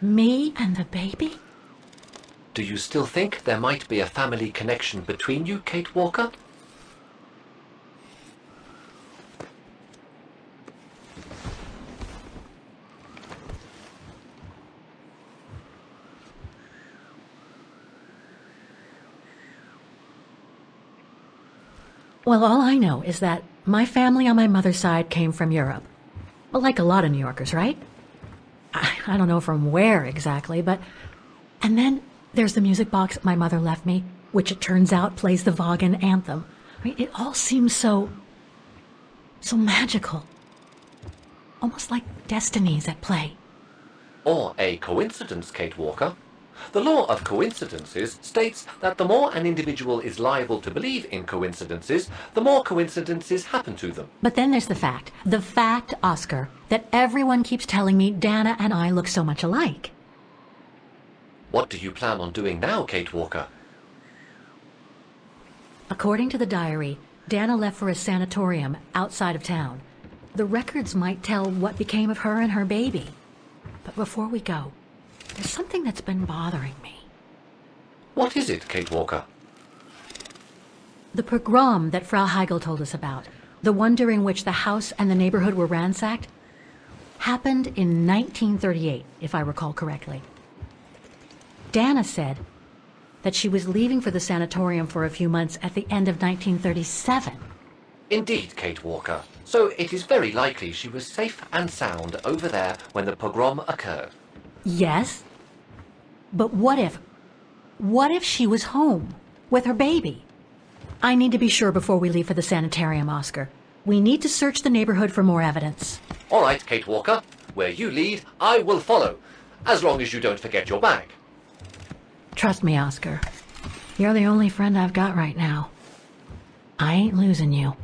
Me and the baby? Do you still think there might be a family connection between you, Kate Walker? Well, all I know is that my family on my mother's side came from Europe. Well, like a lot of New Yorkers, right? I don't know from where exactly, but... And then there's the music box my mother left me, which it turns out plays the Wagner anthem. I mean, it all seems so magical. Almost like destinies at play. Or a coincidence, Kate Walker. The law of coincidences states that the more an individual is liable to believe in coincidences, the more coincidences happen to them. But then there's the fact, Oscar, that everyone keeps telling me Dana and I look so much alike. What do you plan on doing now, Kate Walker? According to the diary, Dana left for a sanatorium outside of town. The records might tell what became of her and her baby. But before we go, there's something that's been bothering me. What is it, Kate Walker? The pogrom that Frau Heigl told us about, the one during which the house and the neighborhood were ransacked, happened in 1938, if I recall correctly. Dana said that she was leaving for the sanatorium for a few months at the end of 1937. Indeed, Kate Walker. So it is very likely she was safe and sound over there when the pogrom occurred. Yes, but what if she was home with her baby? I need to be sure before we leave for the sanitarium, Oscar. We need to search the neighborhood for more evidence. All right, Kate Walker. Where you lead, I will follow, as long as you don't forget your bag. Trust me, Oscar. You're the only friend I've got right now. I ain't losing you.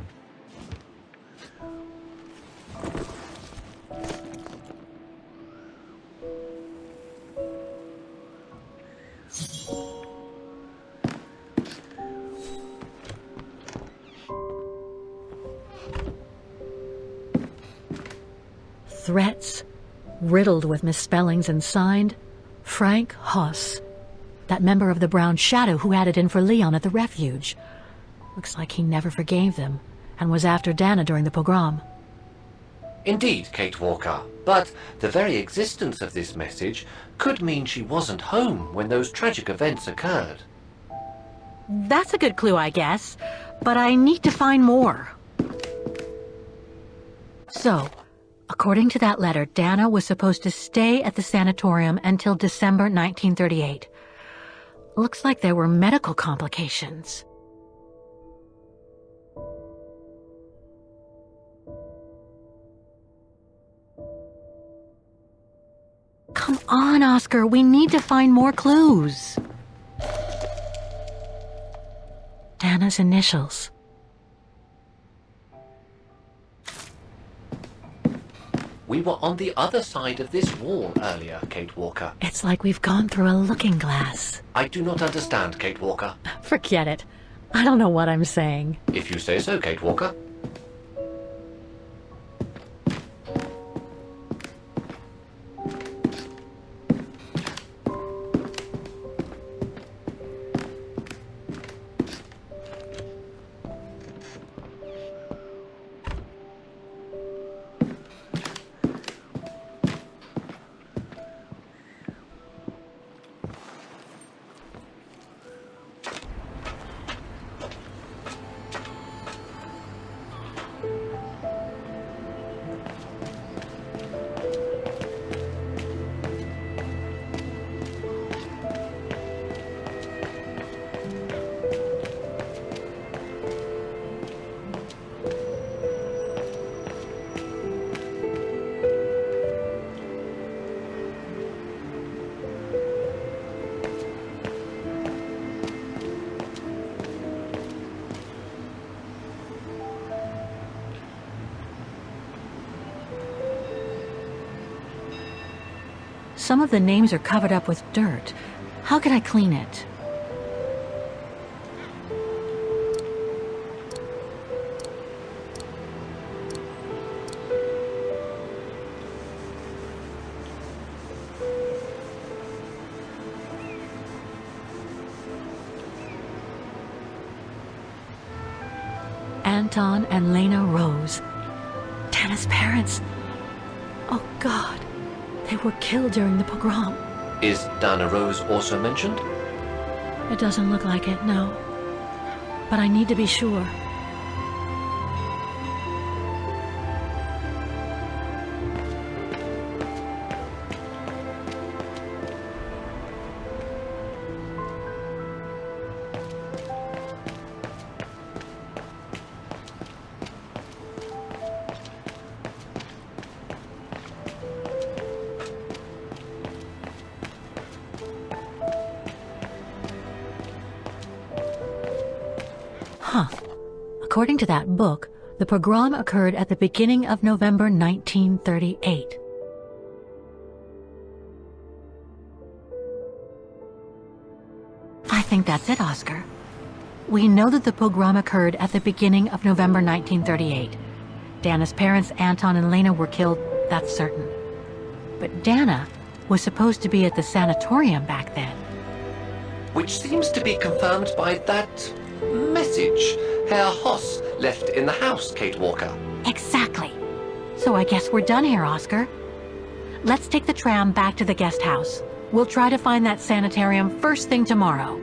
Threats, riddled with misspellings and signed, Frank Hoss, that member of the Brown Shadow who had it in for Leon at the refuge. Looks like he never forgave them and was after Dana during the pogrom. Indeed, Kate Walker, but the very existence of this message could mean she wasn't home when those tragic events occurred. That's a good clue, I guess, but I need to find more. So, according to that letter, Dana was supposed to stay at the sanatorium until December 1938. Looks like there were medical complications. Come on, Oscar, we need to find more clues. Dana's initials. We were on the other side of this wall earlier, Kate Walker. It's like we've gone through a looking glass. I do not understand, Kate Walker. Forget it. I don't know what I'm saying. If you say so, Kate Walker. Some of the names are covered up with dirt. How could I clean it? Anton and Lena Rose. Dana's parents. Oh God, they were killed during the pogrom. Is Dana Rose also mentioned? It doesn't look like it, no. But I need to be sure. Huh. According to that book, the pogrom occurred at the beginning of November 1938. I think that's it, Oscar. We know that the pogrom occurred at the beginning of November 1938. Dana's parents, Anton and Lena, were killed, that's certain. But Dana was supposed to be at the sanatorium back then. Which seems to be confirmed by that message Herr Hoss left in the house, Kate Walker. Exactly. So I guess we're done here, Oscar. Let's take the tram back to the guest house. We'll try to find that sanitarium first thing tomorrow.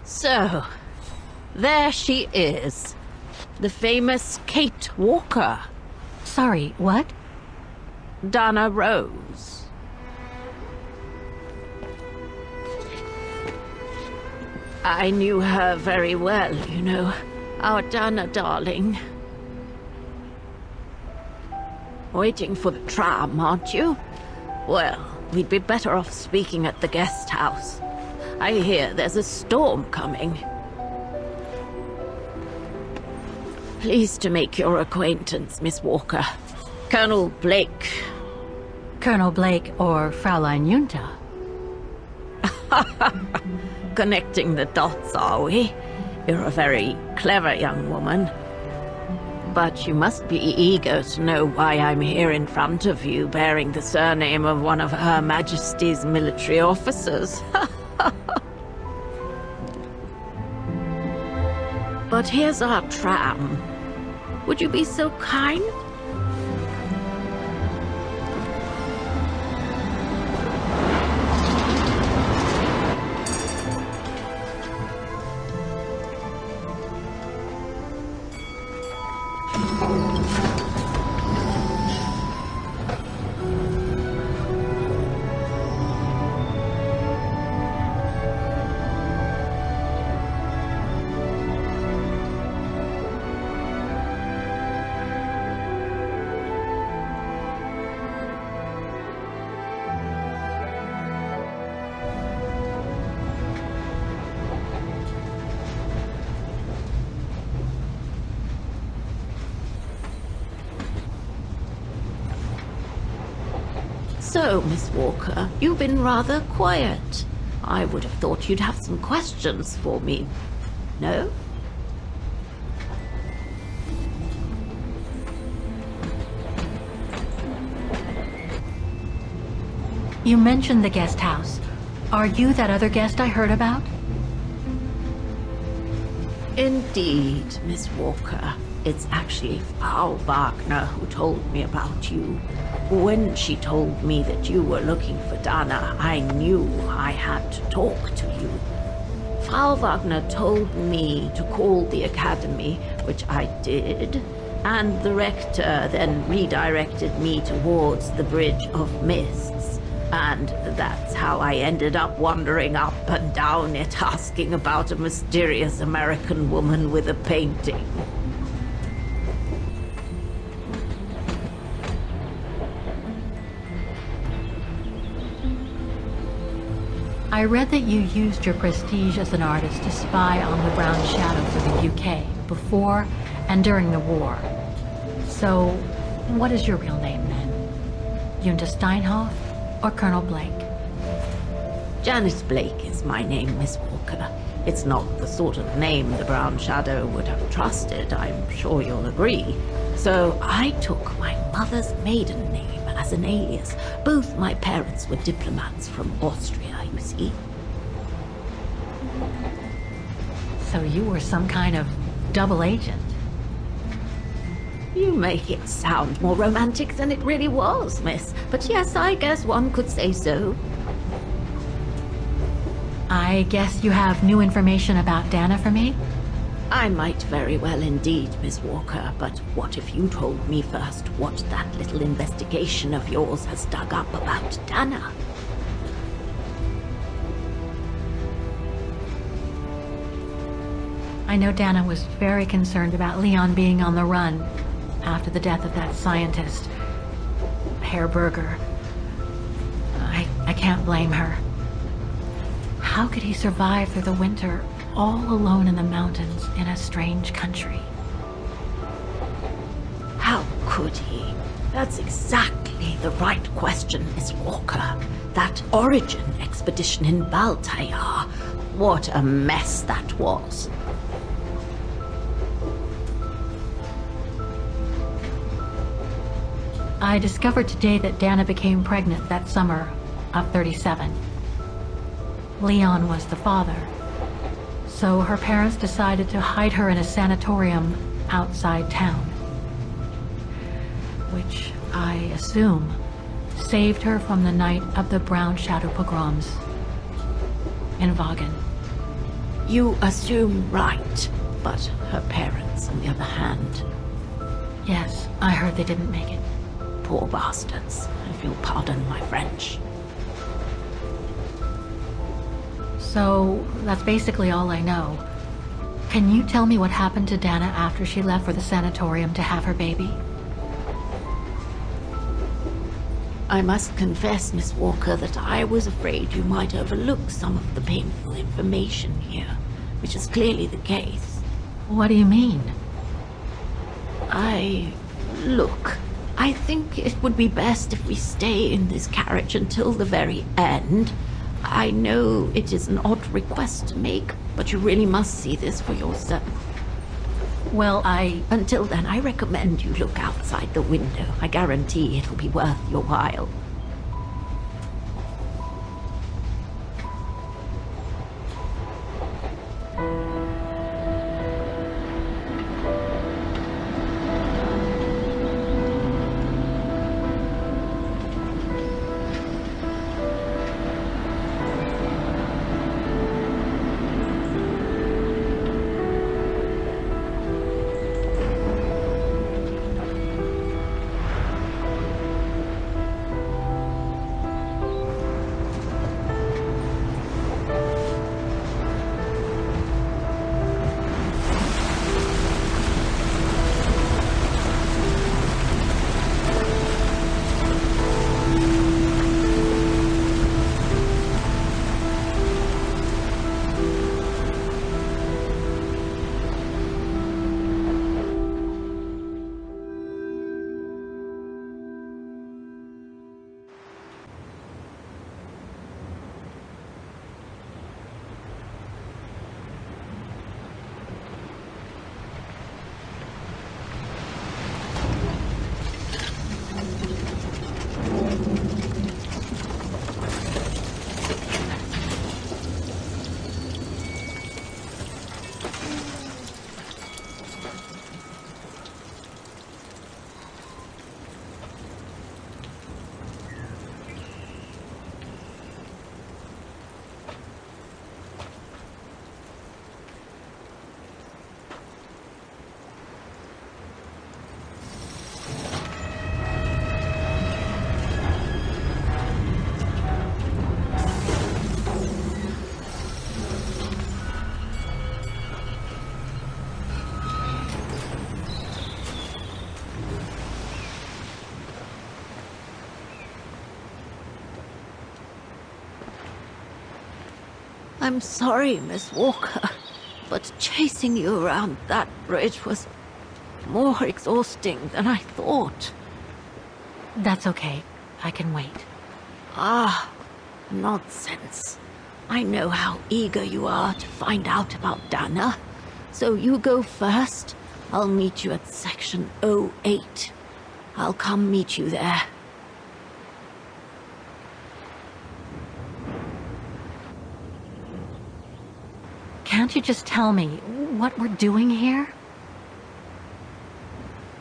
So, there she is. The famous Kate Walker. Sorry, what? Dana Rose. I knew her very well, you know. Our Dana darling. Waiting for the tram, aren't you? Well, we'd be better off speaking at the guest house. I hear there's a storm coming. Pleased to make your acquaintance, Miss Walker. Colonel Blake. Colonel Blake or Fraulein Junta? Connecting the dots, are we? You're a very clever young woman. But you must be eager to know why I'm here in front of you, bearing the surname of one of Her Majesty's military officers. But here's our tram. Would you be so kind? So, Miss Walker, you've been rather quiet. I would have thought you'd have some questions for me. No? You mentioned the guest house. Are you that other guest I heard about? Indeed, Miss Walker. It's actually Frau Wagner who told me about you. When she told me that you were looking for Dana, I knew I had to talk to you. Frau Wagner told me to call the academy, which I did, and the rector then redirected me towards the Bridge of Mists. And that's how I ended up wandering up and down it, asking about a mysterious American woman with a painting. I read that you used your prestige as an artist to spy on the Brown Shadow for the UK before and during the war. So, what is your real name then? Yunda Steinhoff or Colonel Blake? Janice Blake is my name, Miss Walker. It's not the sort of name the Brown Shadow would have trusted, I'm sure you'll agree. So I took my mother's maiden name as an alias. Both my parents were diplomats from Austria, you see. So you were some kind of double agent. You make it sound more romantic than it really was, miss. But yes, I guess one could say so. I guess you have new information about Dana for me? I might very well indeed, Miss Walker, but what if you told me first what that little investigation of yours has dug up about Dana? I know Dana was very concerned about Leon being on the run after the death of that scientist, Herr Berger. I can't blame her. How could he survive through the winter, all alone in the mountains in a strange country? How could he? That's exactly the right question, Miss Walker. That origin expedition in Baltayar, what a mess that was. I discovered today that Dana became pregnant that summer of 37. Leon was the father. So her parents decided to hide her in a sanatorium outside town, which I assume saved her from the night of the Brown Shadow pogroms in Vagen. You assume right, but her parents, on the other hand, Yes, I heard they didn't make it. poor bastards, if you'll pardon my French. So, that's basically all I know. Can you tell me what happened to Dana after she left for the sanatorium to have her baby? I must confess, Miss Walker, that I was afraid you might overlook some of the painful information here, which is clearly the case. What do you mean? Look, I think it would be best if we stay in this carriage until the very end. I know it is an odd request to make, but you really must see this for yourself. Well, Until then, I recommend you look outside the window. I guarantee it'll be worth your while. I'm sorry, Miss Walker, but chasing you around that bridge was more exhausting than I thought. That's okay. I can wait. Ah, nonsense. I know how eager you are to find out about Dana. So you go first. I'll meet you at section 08. I'll come meet you there. Can't you just tell me what we're doing here?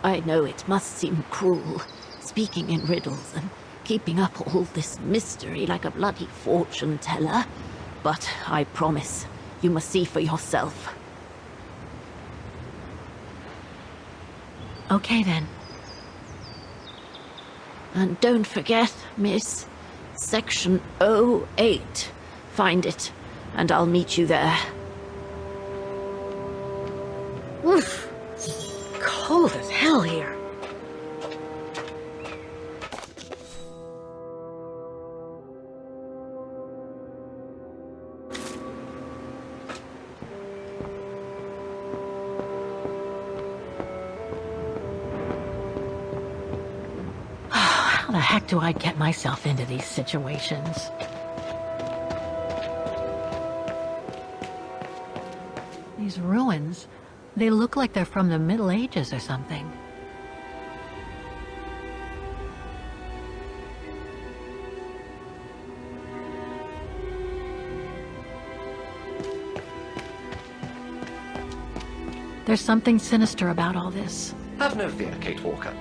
I know it must seem cruel, speaking in riddles and keeping up all this mystery like a bloody fortune teller, but I promise you must see for yourself. Okay then. And don't forget, miss, section 08. Find it, and I'll meet you there. Oof. Cold as hell here. How the heck do I get myself into these situations? These ruins, they look like they're from the Middle Ages or something. There's something sinister about all this. Have no fear, Kate Walker.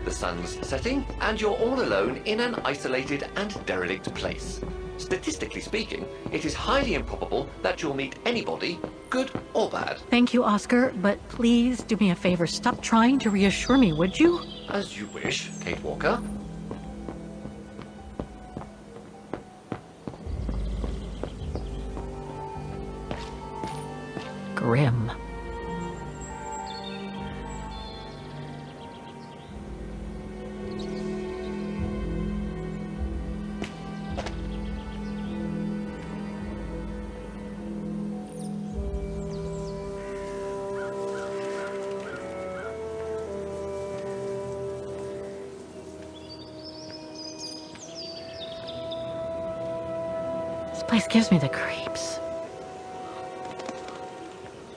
The sun's setting, and you're all alone in an isolated and derelict place. Statistically speaking, it is highly improbable that you'll meet anybody, good or bad. Thank you, Oscar, but please do me a favor. Stop trying to reassure me, would you? As you wish, Kate Walker. Grim. This place gives me the creeps.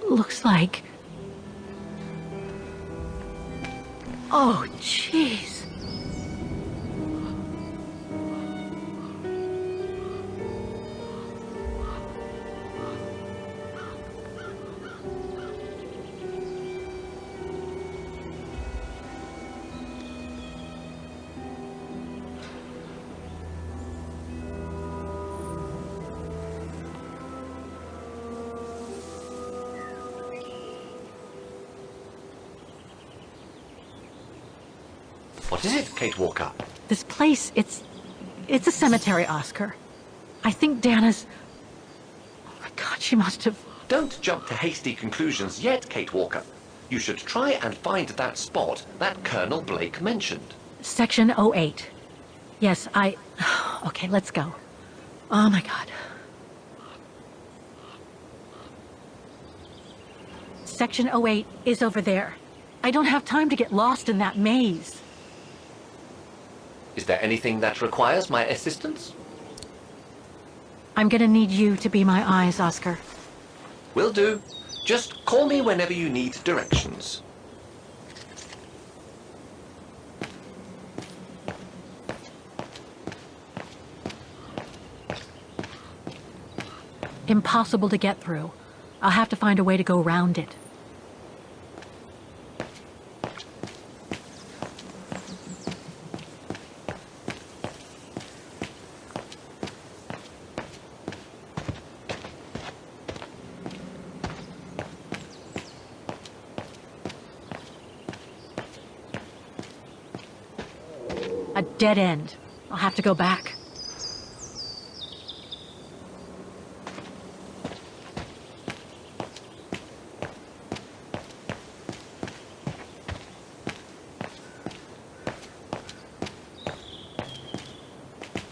Looks like... Oh, jeez. What is it, Kate Walker? This place, it's a cemetery, Oscar. I think Dana's... Oh my God, she must have... Don't jump to hasty conclusions yet, Kate Walker. You should try and find that spot that Colonel Blake mentioned. Section 08. Yes, Okay, let's go. Oh my God. Section 08 is over there. I don't have time to get lost in that maze. Is there anything that requires my assistance? I'm gonna need you to be my eyes, Oscar. Will do. Just call me whenever you need directions. Impossible to get through. I'll have to find a way to go around it. A dead end. I'll have to go back.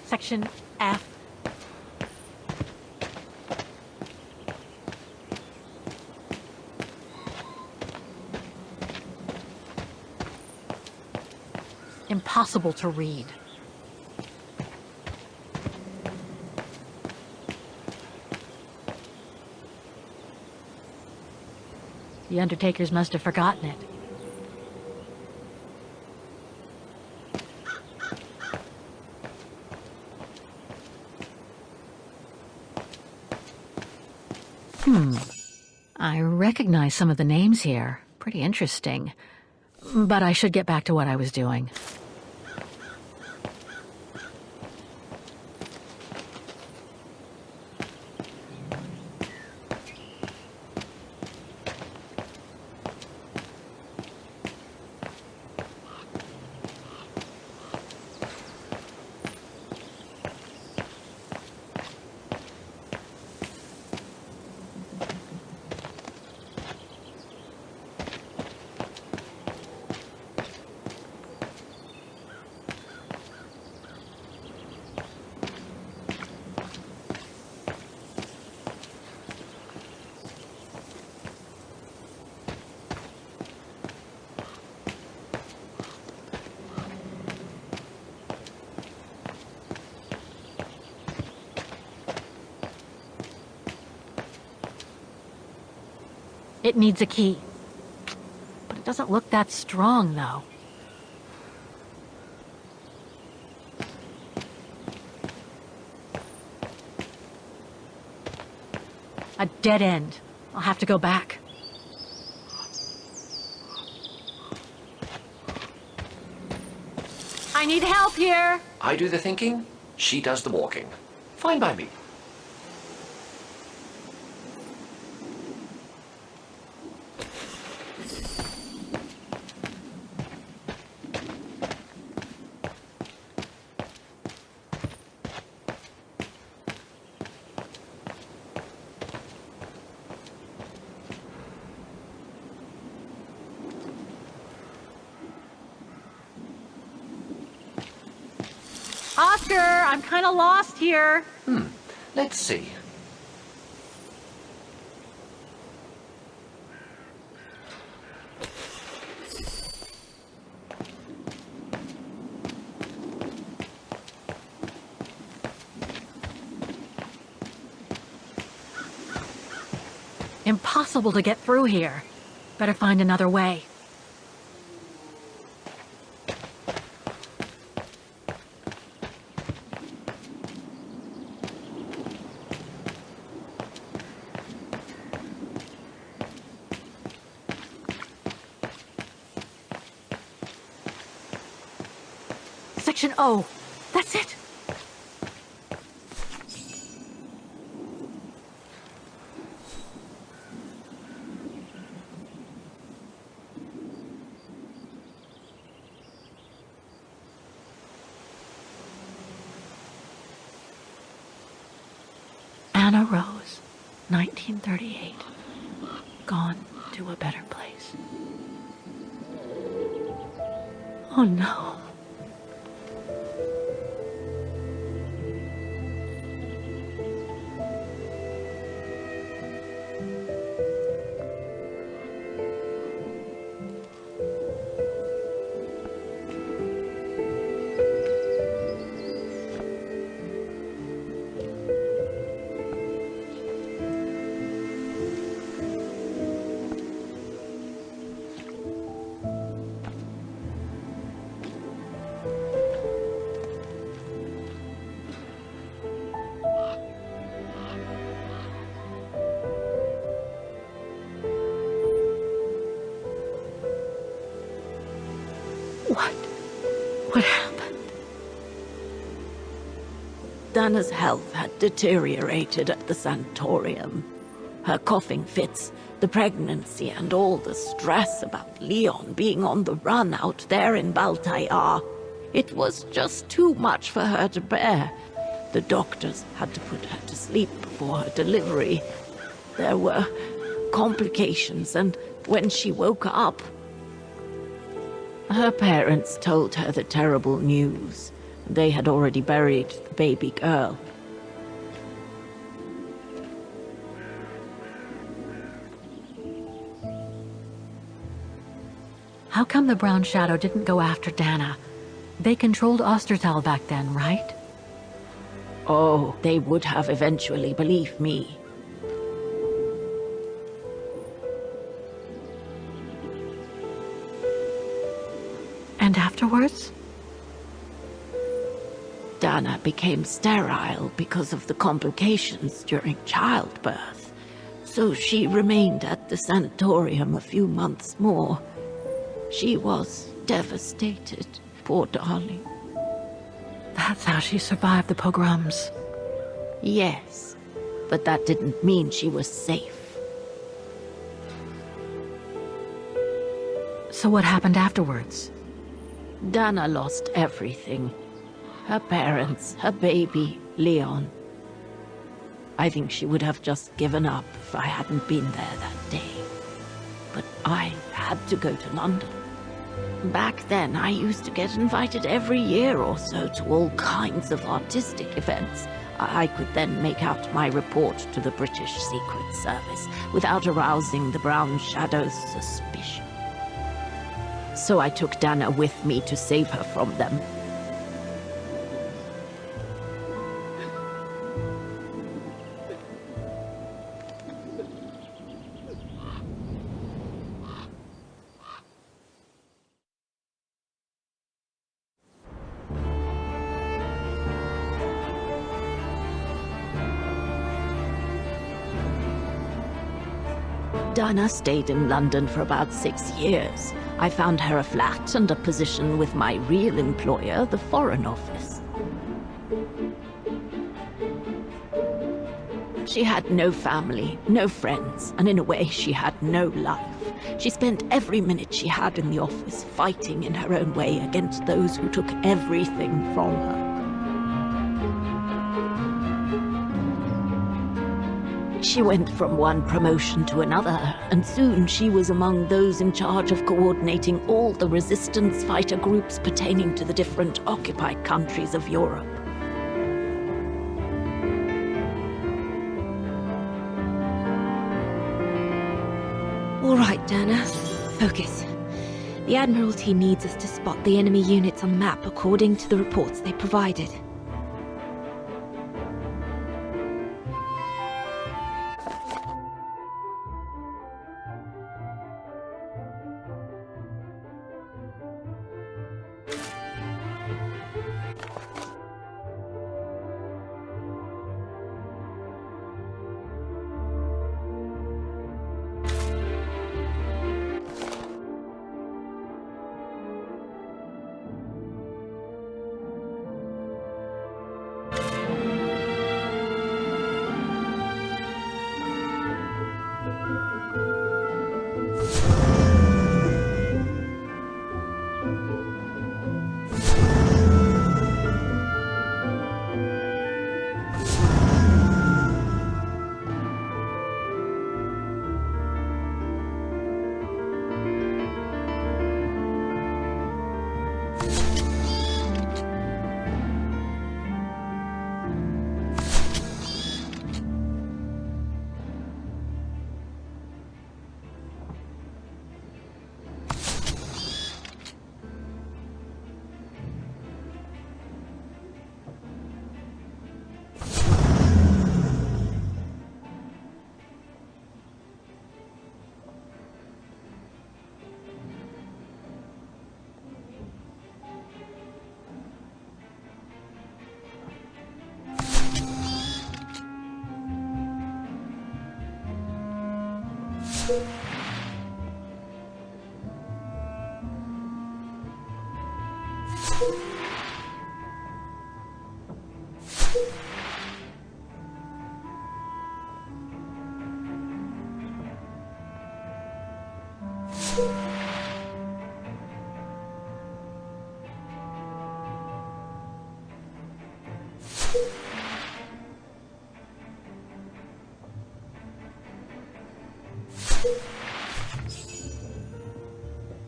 Section F. Impossible to read. The undertakers must have forgotten it. I recognize some of the names here. Pretty interesting. But I should get back to what I was doing. It needs a key. But it doesn't look that strong, though. A dead end. I'll have to go back. I need help here! I do the thinking, she does the walking. Fine by me. Oscar, I'm kind of lost here. Let's see. Impossible to get through here. Better find another way. Section O. That's it. Anna Rose, 1938. Gone to a better place. Oh no. What happened? Dana's health had deteriorated at the sanatorium. Her coughing fits, the pregnancy, and all the stress about Leon being on the run out there in Baltayar. It was just too much for her to bear. The doctors had to put her to sleep before her delivery. There were complications, and when she woke up, her parents told her the terrible news. They had already buried the baby girl. How come the brown shadow didn't go after Dana? They controlled Ostertal back then, right? Oh, they would have eventually, believe me. And afterwards? Dana became sterile because of the complications during childbirth. So she remained at the sanatorium a few months more. She was devastated, poor darling. That's how she survived the pogroms. Yes, but that didn't mean she was safe. So what happened afterwards? Dana lost everything. Her parents, her baby, Leon. I think she would have just given up if I hadn't been there that day. But I had to go to London. Back then, I used to get invited every year or so to all kinds of artistic events. I could then make out my report to the British Secret Service without arousing the Brown Shadow's suspicion. So I took Dana with me to save her from them. Dana stayed in London for about 6 years. I found her a flat and a position with my real employer, the Foreign Office. She had no family, no friends, and in a way she had no life. She spent every minute she had in the office fighting in her own way against those who took everything from her. She went from one promotion to another, and soon she was among those in charge of coordinating all the resistance fighter groups pertaining to the different occupied countries of Europe. All right, Dana. Focus. The Admiralty needs us to spot the enemy units on the map according to the reports they provided.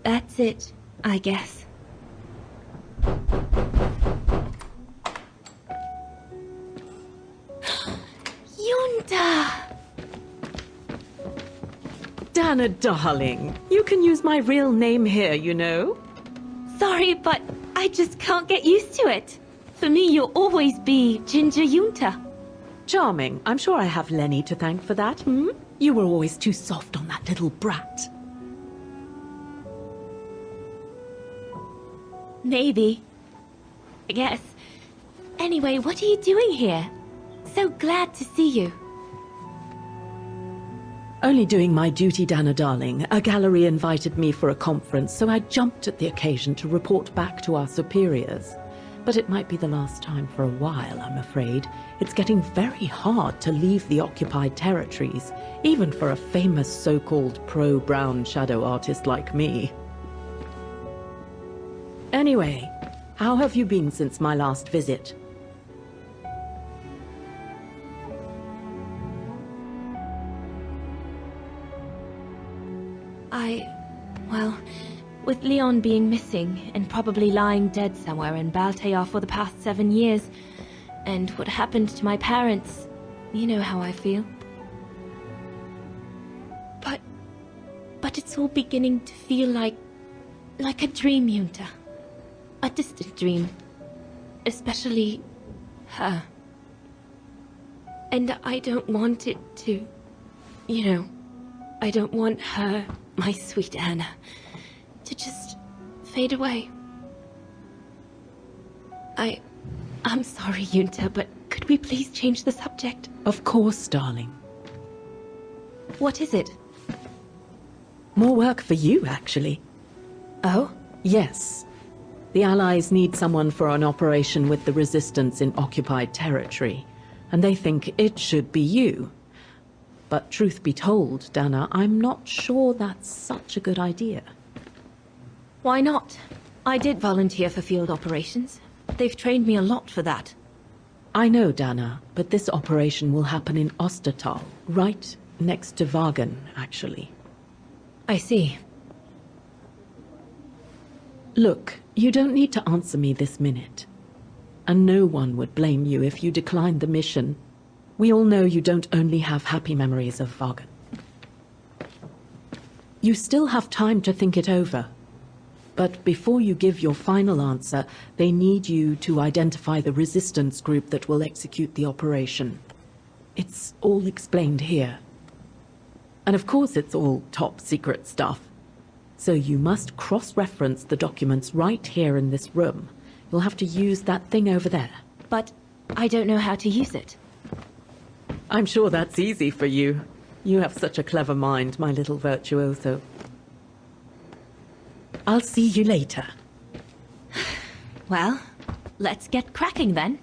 That's it, I guess. Yunda! Dana, darling, you can use my real name here, you know. Sorry, but I just can't get used to it. For me, you'll always be Ginger Junta. Charming. I'm sure I have Lenny to thank for that, hmm? You were always too soft on that little brat. Maybe. I guess. Anyway, what are you doing here? So glad to see you. Only doing my duty, Dana darling. A gallery invited me for a conference, so I jumped at the occasion to report back to our superiors. But it might be the last time for a while, I'm afraid. It's getting very hard to leave the occupied territories, even for a famous so-called pro-brown shadow artist like me. Anyway, how have you been since my last visit? Well, with Leon being missing and probably lying dead somewhere in Baltear for the past 7 years, and what happened to my parents, you know how I feel. But it's all beginning to feel like a dream, Junta. A distant dream. Especially her. And I don't want it to, I don't want her, my sweet Anna, to just fade away. I'm sorry, Junta, but could we please change the subject? Of course, darling. What is it? More work for you, actually. Oh? Yes. The Allies need someone for an operation with the Resistance in occupied territory, and they think it should be you. But truth be told, Dana, I'm not sure that's such a good idea. Why not? I did volunteer for field operations. They've trained me a lot for that. I know, Dana, but this operation will happen in Ostertal, right next to Wagen, actually. I see. Look, you don't need to answer me this minute. And no one would blame you if you declined the mission. We all know you don't only have happy memories of Wagen. You still have time to think it over. But before you give your final answer, they need you to identify the resistance group that will execute the operation. It's all explained here. And of course it's all top secret stuff. So you must cross-reference the documents right here in this room. You'll have to use that thing over there. But I don't know how to use it. I'm sure that's easy for you. You have such a clever mind, my little virtuoso. I'll see you later. Well, let's get cracking then.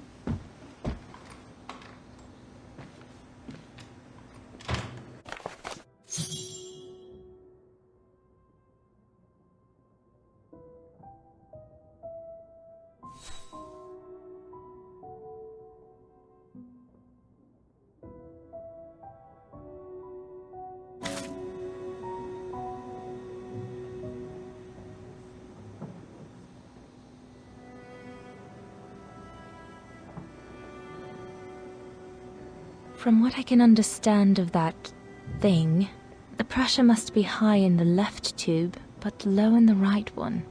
From what I can understand of that thing, the pressure must be high in the left tube, but low in the right one.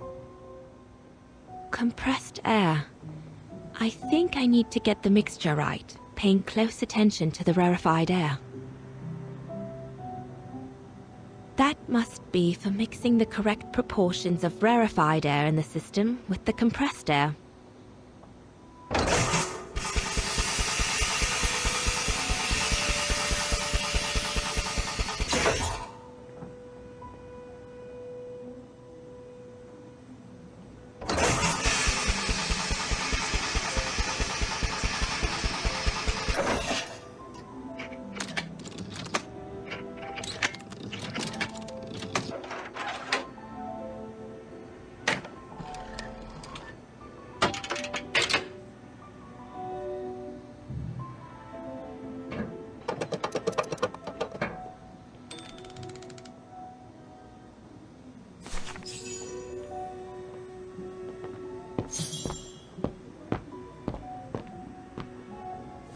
Compressed air. I think I need to get the mixture right, paying close attention to the rarefied air. That must be for mixing the correct proportions of rarefied air in the system with the compressed air.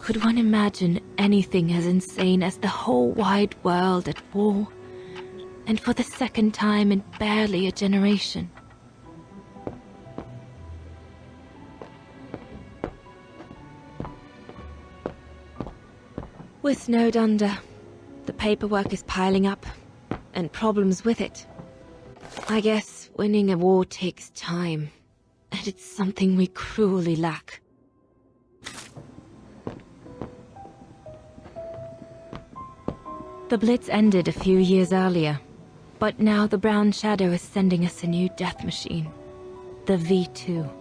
Could one imagine anything as insane as the whole wide world at war? And for the second time in barely a generation. snowed under. The paperwork is piling up, and problems with it. I guess winning a war takes time, and it's something we cruelly lack. The Blitz ended a few years earlier, but now the Brown Shadow is sending us a new death machine. The V2.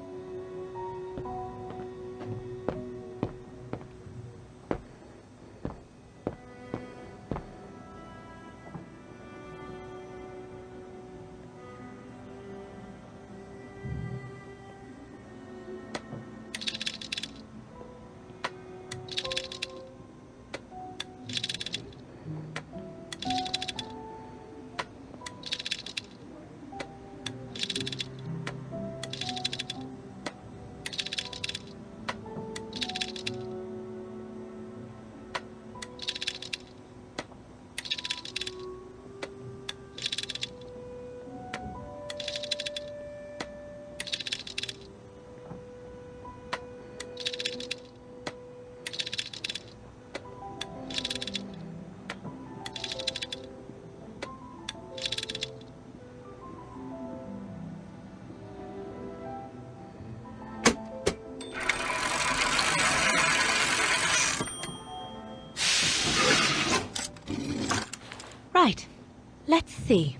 Right. Let's see.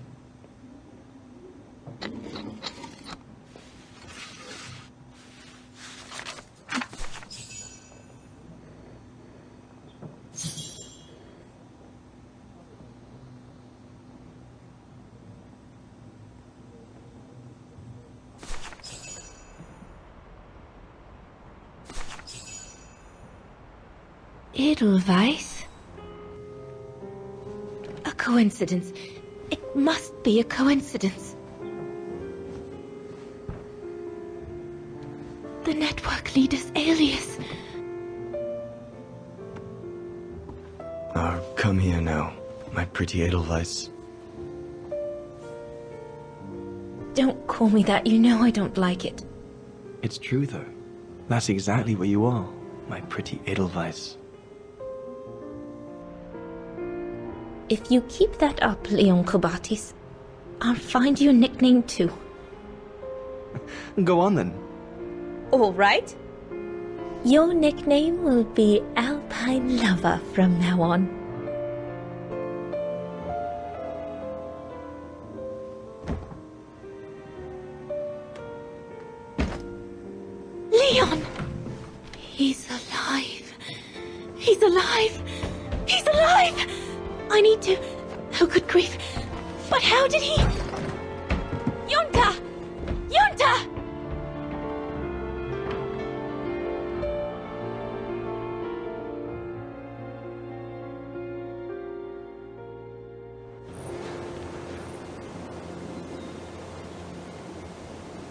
Edelweiss? A coincidence. It must be a coincidence. The network leader's alias. Come here now, my pretty Edelweiss. Don't call me that, you know I don't like it. It's true though. That's exactly what you are, my pretty Edelweiss. If you keep that up, Leon Kobatis, I'll find you a nickname too. Go on then. All right. Your nickname will be Alpine Lover from now on. Leon! He's alive. He's alive. He's alive! I need to... Oh, good grief. But how did he... Yunta! Yunta!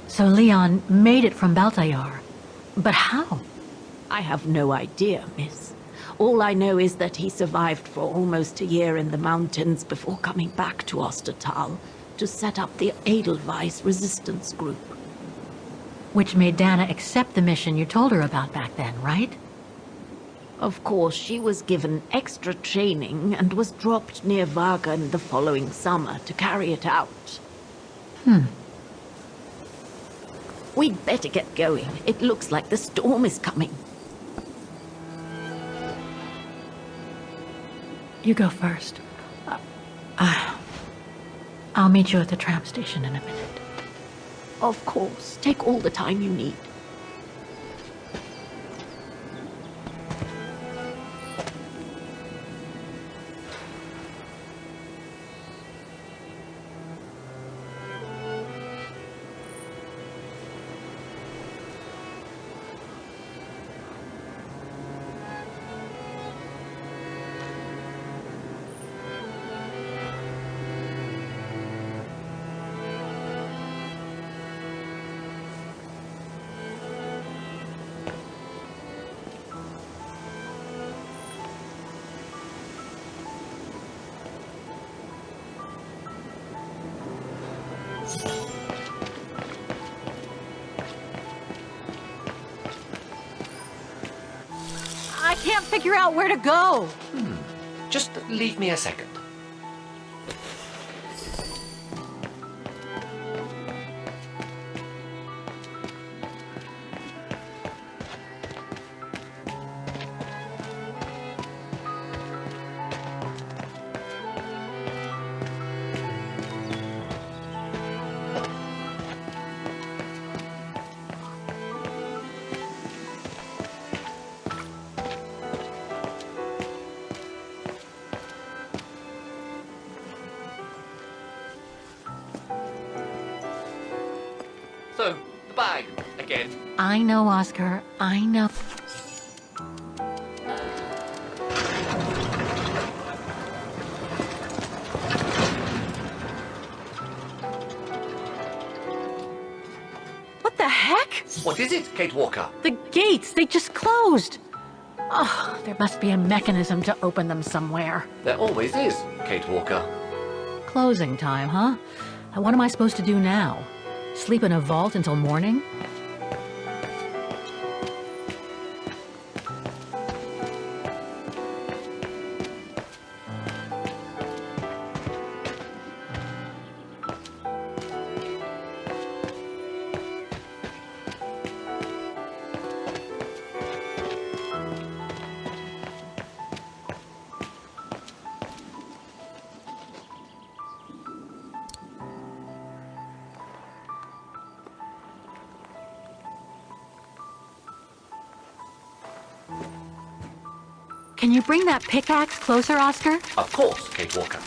So Leon made it from Baltayar. But how? I have no idea, miss. All I know is that he survived for almost a year in the mountains before coming back to Ostertal to set up the Edelweiss resistance group. Which made Dana accept the mission you told her about back then, right? Of course, she was given extra training and was dropped near Vagan the following summer to carry it out. We'd better get going. It looks like the storm is coming. You go first. I'll meet you at the tram station in a minute. Of course. Take all the time you need. I can't figure out where to go. Just leave me a second. So, the bag, again. I know, Oscar. I know. What the heck? What is it, Kate Walker? The gates, they just closed. Oh, there must be a mechanism to open them somewhere. There always is, Kate Walker. Closing time, huh? And what am I supposed to do now? Sleep in a vault until morning? Can you bring that pickaxe closer, Oscar? Of course, Kate Walker.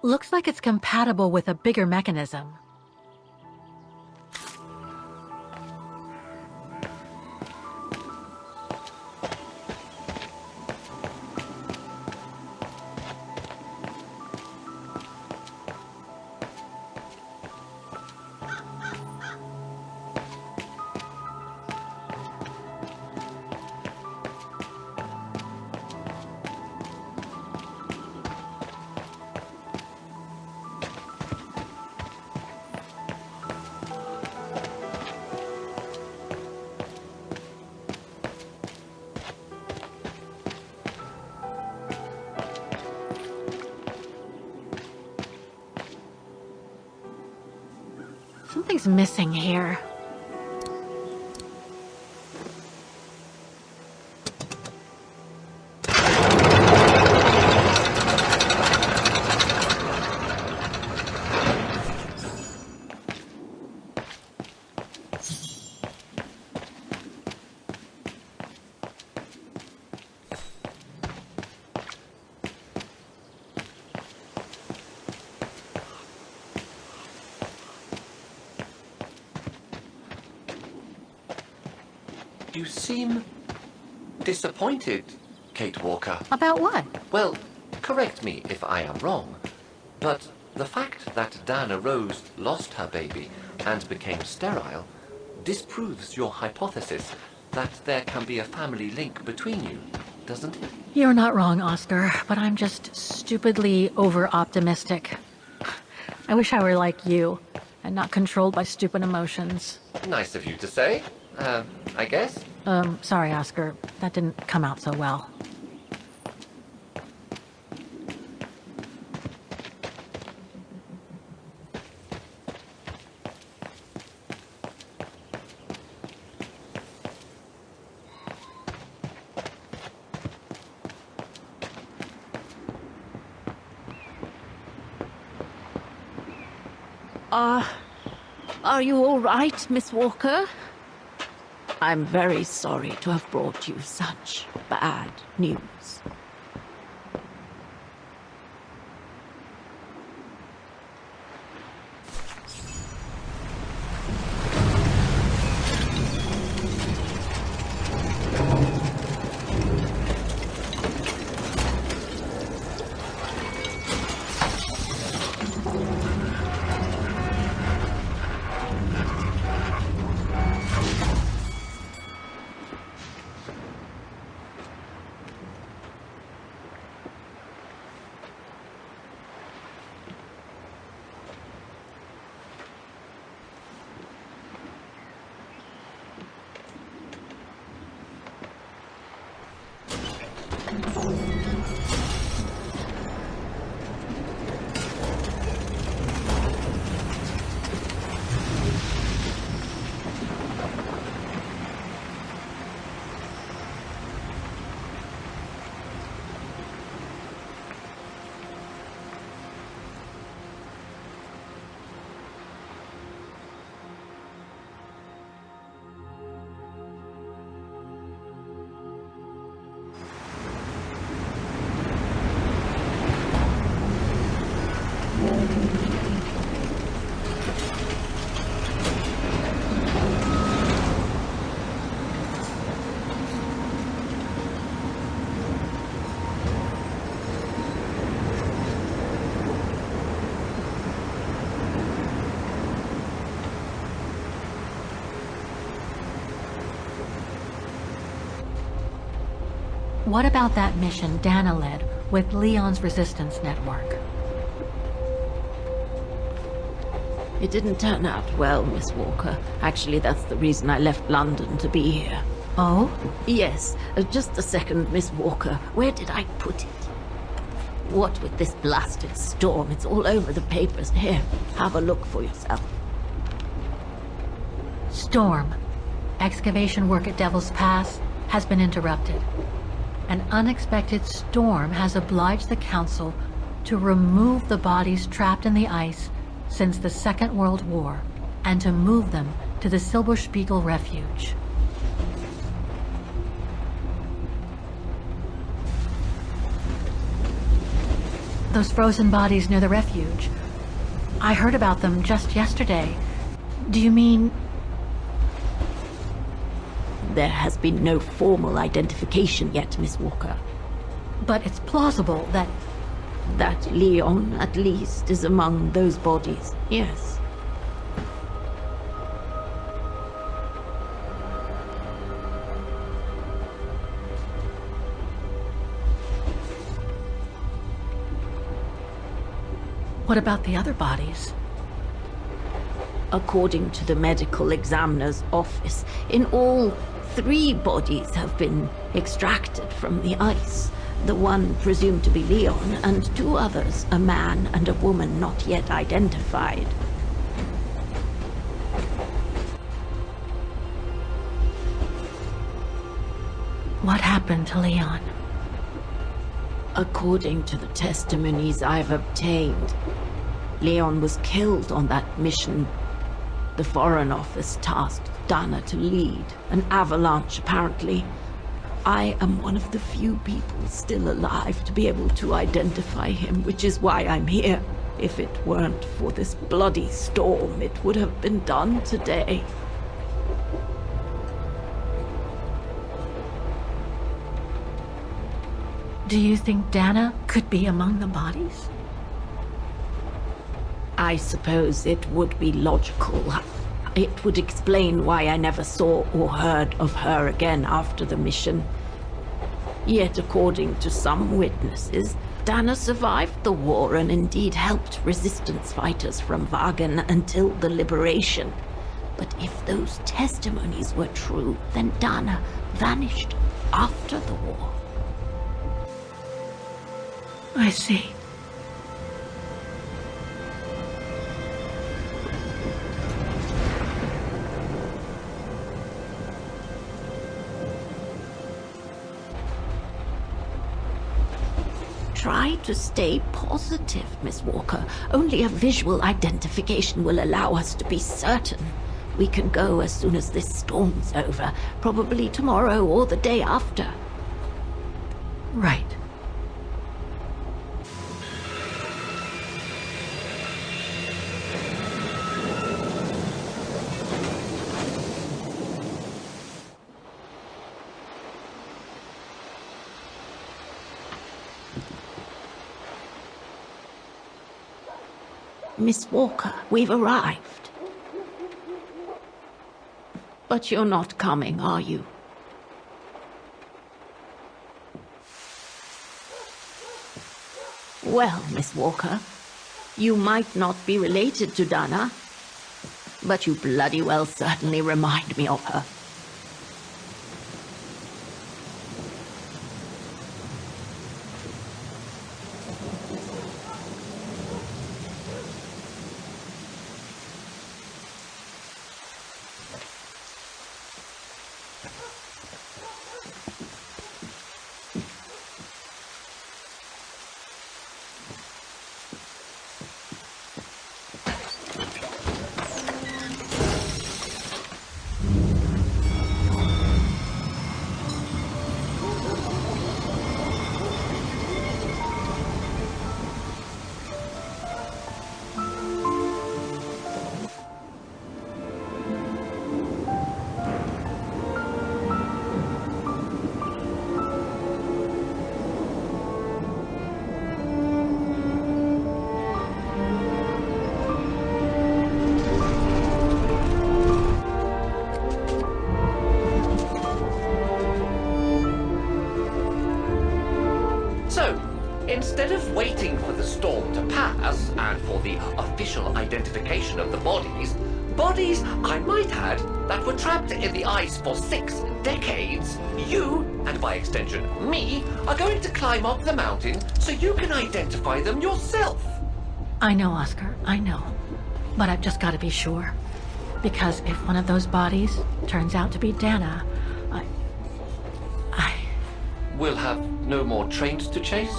Looks like it's compatible with a bigger mechanism. Something's missing here. You seem disappointed, Kate Walker. About what? Well, correct me if I am wrong, but the fact that Diana Rose lost her baby and became sterile disproves your hypothesis that there can be a family link between you, doesn't it? You're not wrong, Oscar, but I'm just stupidly over-optimistic. I wish I were like you, and not controlled by stupid emotions. Nice of you to say, I guess. Sorry, Oscar. That didn't come out so well. Are you all right, Miss Walker? I'm very sorry to have brought you such bad news. What about that mission Dana led with Leon's resistance network? It didn't turn out well, Miss Walker. Actually, that's the reason I left London to be here. Oh? Yes, just a second, Miss Walker. Where did I put it? What with this blasted storm? It's all over the papers. Here, have a look for yourself. Storm. Excavation work at Devil's Pass has been interrupted. An unexpected storm has obliged the Council to remove the bodies trapped in the ice since the Second World War and to move them to the Silberspiegel Refuge. Those frozen bodies near the refuge. I heard about them just yesterday. Do you mean... There has been no formal identification yet, Miss Walker. But it's plausible that... That Leon, at least, is among those bodies, yes. What about the other bodies? According to the medical examiner's office, in all, 3 bodies have been extracted from the ice. The one presumed to be Leon, and 2 others, a man and a woman not yet identified. What happened to Leon? According to the testimonies I've obtained, Leon was killed on that mission. The Foreign Office tasked Dana to lead an avalanche, apparently. I am one of the few people still alive to be able to identify him, which is why I'm here. If it weren't for this bloody storm, it would have been done today. Do you think Dana could be among the bodies? I suppose it would be logical. It would explain why I never saw or heard of her again after the mission. Yet, according to some witnesses, Dana survived the war and indeed helped resistance fighters from Wagen until the liberation. But if those testimonies were true, then Dana vanished after the war. I see. Try to stay positive, Miss Walker. Only a visual identification will allow us to be certain. We can go as soon as this storm's over, probably tomorrow or the day after. Right. Miss Walker, we've arrived. But you're not coming, are you? Well, Miss Walker, you might not be related to Dana, but you bloody well certainly remind me of her. Instead of waiting for the storm to pass and for the official identification of the bodies, I might add, that were trapped in the ice for 6 decades, you, and by extension me, are going to climb up the mountain so you can identify them yourself. I know, Oscar, I know. But I've just got to be sure. Because if one of those bodies turns out to be Dana, We'll have no more trains to chase?